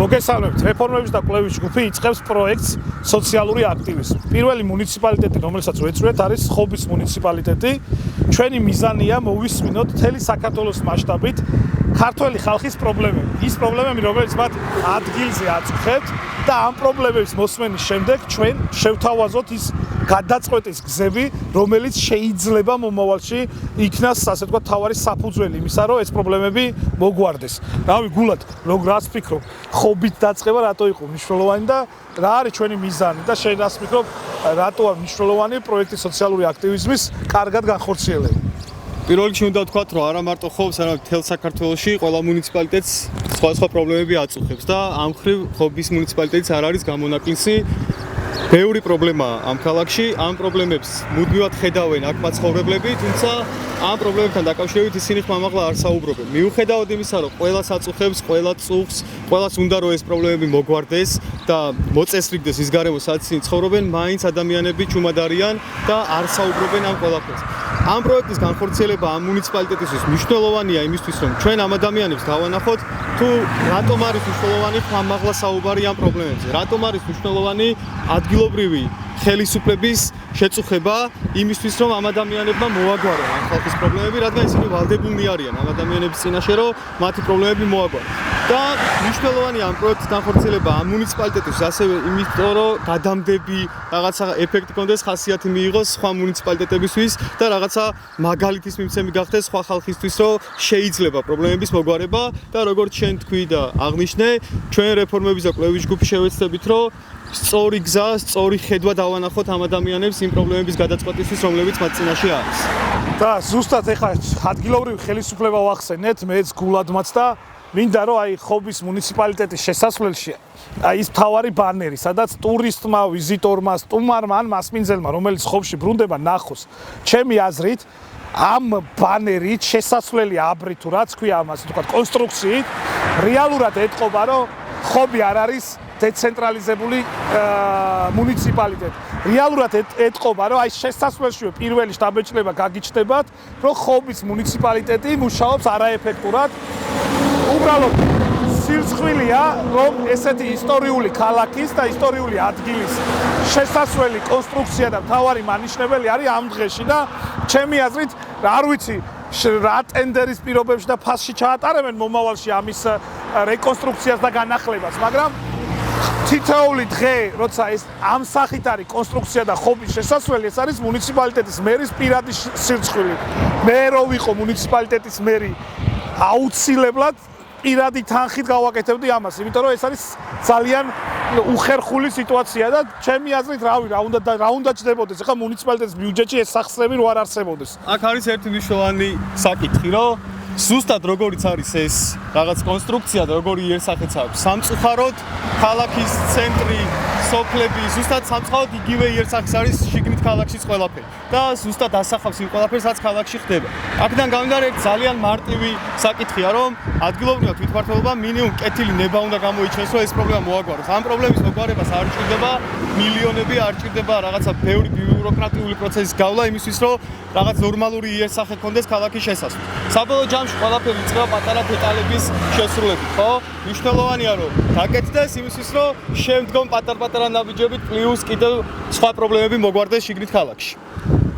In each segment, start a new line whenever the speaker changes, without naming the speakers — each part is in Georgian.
მოგესალმებით. რეფორმების და კვლევის ჯგუფი იწყებს პროექტს სოციალური აქტივიზმი. პირველი მუნიციპალიტეტი, რომელსაც ვეწვევთ, არის ხობის მუნიციპალიტეტი. ჩვენი მიზანია მოვისმინოთ მთელი საქართველოს მასშტაბით ქართველი ხალხის პრობლემები. ის პრობლემები, რომელიც მათ ადგილზე აწუხებთ და ამ პრობლემების მოსმენის შემდეგ ჩვენ შევთავაზოთ ის გადაწყვეტის გზები, რომელიც შეიძლება მომავალში იქნას, ასე ვთქვათ, თავარი საფუძველი იმისა, რომ ეს პრობლემები მოგვარდეს. რავი, გულად, რას ფიქრობ, ხობით დაწყება რატო იყო მნიშვნელოვანი და რა არის ჩვენი მიზანი და შენ რას ფიქრობ, რატოა მნიშვნელოვანი პროექტი სოციალური აქტივიზმის კარგად განხორციელება?
პირველ რიგში უნდა ვთქვათ, რომ არა მარტო ხობს, არამედ მთელ საქართველოში ყველა მუნიციპალიტეტს სხვადასხვა პრობლემები აწუხებს და ამ მხრივ ხობის მუნიციპალიტეტიც არ არის გამონაკლისი. ბევრი პრობლემაა ამ ქალაქში, ამ პრობლემებს მუდმივად ხედავენ აქ მაცხოვრებლები, თუმცა ამ პრობლემებთან დაკავშირებით ისინი ხმამაღლა არ საუბრობენ. მიუხედავად იმისა, რომ ყველას აწუხებს, ყველა წუხს, ყველას უნდა რომ ეს პრობლემები მოგვარდეს და მოწესრიგდეს ის გარემო, სადაც ისინი ცხოვრობენ, მაინც ადამიანები ჩუმად არიან და არ საუბრობენ ამ ყველაფერს. ამ პროექტის განხორციელება ამ მუნიციპალიტეტისთვის მნიშვნელოვანია იმისთვის, რომ ჩვენ ამ ადამიანებს დავანახოთ, თუ რატომ არის მნიშვნელოვანი ხმამაღლა საუბარი ამ პრობლემებზე, რატომ არის მნიშვნელოვანი ადგილობრივი ხელისუფლების შეწუხება იმისთვის, რომ ამ ადამიანებმა მოაგვარონ ამ ხალხის პრობლემები, რადგან ისინი ვალდებულნი არიან ამ ადამიანების წინაშე, რომ მათი პრობლემები მოაგვარონ. და მნიშვნელოვანია ამ პროექტის განხორციელება ამ მუნიციპალიტეტისთვის, ასევე იმიტომ, რომ გადამდები, რაღაცა ეფექტი კონდეს, ხასიათი მიიღოს სხვა მუნიციპალიტეტებისთვის და რაღაცა მაგალითის მიმცემი გახდეს სხვა ხალხისთვის, რომ შეიძლება პრობლემების მოგვარება და როგორც შენ თქვი და აღნიშნე, ჩვენ რეფორმების და კვლევის ჯგუფი შევეცდებით, რომ სწორი გზა, სწორი ხედვა დავანახოთ ამ ადამიანებს იმ პრობლემების გადაწყვეტისთვის, რომლებიც მათ წინაშე არის.
და ზუსტად ეხლა ადგილობრივი ხელისუფლება ვახსენეთ, მეც გულადმაც და მინდა რომ აი ხობის მუნიციპალიტეტის შესასვლელში აი ის მთავარი ბანერი, სადაც ტურისტმა, ვიზიტორმა, სტუმარმა ან მასპინძელმა, რომელიც ხობში ბრუნდება, ნახოს. ჩემი აზრით, ამ ბანერით შესასვლელი აბრი თუ რაც ქვია ამას, თქვა კონსტრუქციით, რეალურად ეთყობა, რომ ხობი არ არის დეცენტრალიზებული მუნიციპალიტეტი. რეალურად ეთყობა, რომ აი შესასვლელშივე პირველი შტაბ-ბიჭდება გაგიჩნდებათ, რომ ხობის მუნიციპალიტეტი მუშაობს არაეფექტურად. უბრალოდ სირცხვილია, რომ ესეთი ისტორიული ქალაქის და ისტორიული ადგილის შესასვლელი კონსტრუქცია და მთავარი მანიშნებელი არის ამ დღეში და ჩემი აზრით, არ ვიცი რა ტენდერის პირობებში და ფასში ჩაატარებენ მომავალში ამის რეკონსტრუქციას და განახლებას, მაგრამ თითოეული დღე, როცა ეს ამ სახით არის კონსტრუქცია და ხობის შესასვლელი, ეს არის მუნიციპალიტეტის მერის პირადი სირცხვილი. მე რო ვიყო მუნიციპალიტეტის მერი, აუცილებლად პირადი თანხით გავაკეთებდი ამას, იმიტომ რომ ეს არის ძალიან უხერხული სიტუაცია და ჩემი აზრით, რავი, რა უნდა ჩდებოდეს, ეხლა მუნიციპალიტეტის ბიუჯეტში ეს სახსრები რო არ არსებობდეს.
აქ არის ერთი მნიშვნელოვანი საკითხი, რომ ზუსტად როგორიც არის ეს რაღაც კონსტრუქცია და როგორი იერსახეც აქვს. სამწუხაროდ ქალაქის ცენტრი, სოფლები, ზუსტად სამწუხაროდ იგივე იერსახეს არის შიგნით ქალაქშიც ყველაფერი. და ზუსტად ასახავს იმ ყველაფერს, რაც ქალაქში ხდება. აქედან გამომდინარე, ძალიან მარტივი საკითხია, რომ ადგილობრივად თვითმმართველობა მინიმუმ კეთილი ნება უნდა გამოიჩენოს, რომ ეს პრობლემა მოაგვაროს. ამ პრობლემის მოგვარებას არ ჭირდება მილიონები, არ ჭირდება რაღაცა ბევრი ბიუროკრატიული პროცესის გავლა იმისთვის, რომ რაღაც ნორმალური იერსახე ქონდეს ქალაქის შესასვლელს. საბოლოო ჯამში ყველაფერი იწყება პატარა დეტალების შესრულებით, ხო? მნიშვნელოვანია, რომ დაკეთდეს იმისთვის, რომ შემდგომ პატარ-პატარა ნაბიჯებით პლუს კიდევ სხვა პრობლემები მოგვარდეს შიგნით ქალაქში.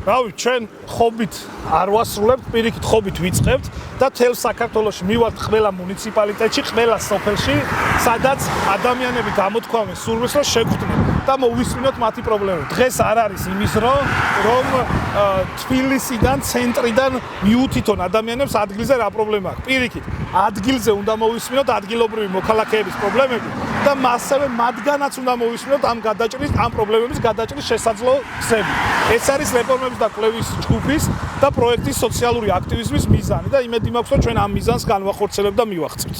რავი, ჩვენ ხობით არ ვასრულებთ, პირიქით ხობით ვიწყებთ და თელ საქართველოში მივართ ყველა მუნიციპალიტეტში, ყველა სოფელში, სადაც ადამიანები გამოთქვამენ სურვილს, რომ შეგვხვდნენ და მოვისმინოთ მათი პრობლემები. დღეს არ არის იმის რომ თბილისიდან, ცენტრიდან მიუთითონ ადამიანებს ადგილზე რა პრობლემა აქვს. პირიქით, ადგილზე უნდა მოვისმინოთ ადგილობრივი მოქალაქეების პრობლემები და ასევე მათგანაც უნდა მოვისმინოთ ამ პრობლემების გადაჭრის შესაძლო გზები. ეს არის რეფორმების და კვლევის ჯგუფის და პროექტის სოციალური აქტივიზმის მიზანი და იმედი მაქვს, რომ ჩვენ ამ მიზანს განვახორციელებთ და მივაღწევთ.